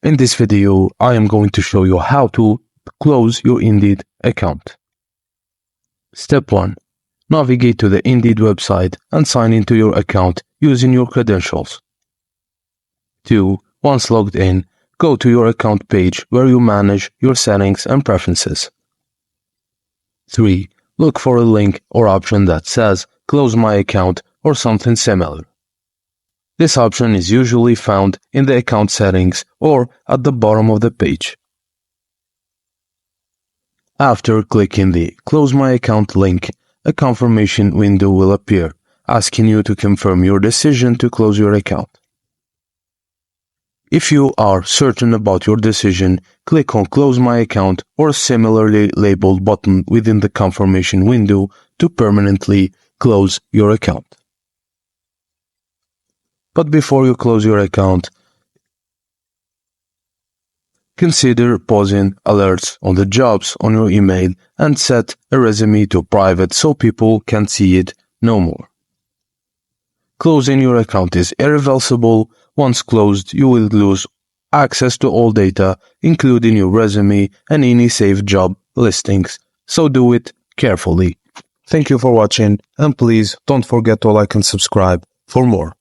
In this video, I am going to show you how to close your Indeed account. Step 1. Navigate to the Indeed website and sign into your account using your credentials. 2. Once logged in, go to your account page where you manage your settings and preferences. 3. Look for a link or option that says Close my account or something similar. This option is usually found in the account settings or at the bottom of the page. After clicking the Close my account link, a confirmation window will appear, asking you to confirm your decision to close your account. If you are certain about your decision, click on Close my account or a similarly labeled button within the confirmation window to permanently close your account. But before you close your account, consider pausing alerts on the jobs on your email and set a resume to private so people can see it no more. Closing your account is irreversible. Once closed, you will lose access to all data, including your resume and any saved job listings, so do it carefully. Thank you for watching, and please don't forget to like and subscribe for more.